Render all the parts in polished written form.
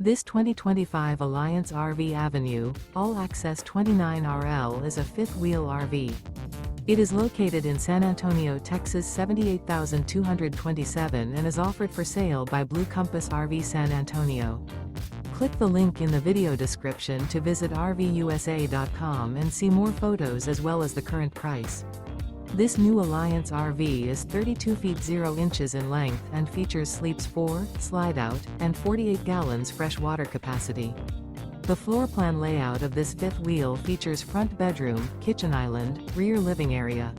This 2025 Alliance RV Avenue, all-access 29RL is a fifth-wheel RV. It is located in San Antonio, Texas 78227 and is offered for sale by Blue Compass RV San Antonio. Click the link in the video description to visit RVUSA.com and see more photos as well as the current price. This new Alliance RV is 32 feet 0 inches in length and features sleeps 4, slide-out, and 48 gallons fresh water capacity. The floor plan layout of this fifth wheel features front bedroom, kitchen island, rear living area.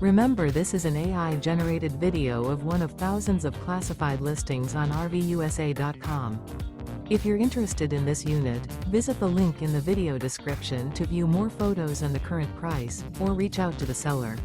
Remember, this is an AI-generated video of one of thousands of classified listings on RVUSA.com. If you're interested in this unit, visit the link in the video description to view more photos and the current price, or reach out to the seller.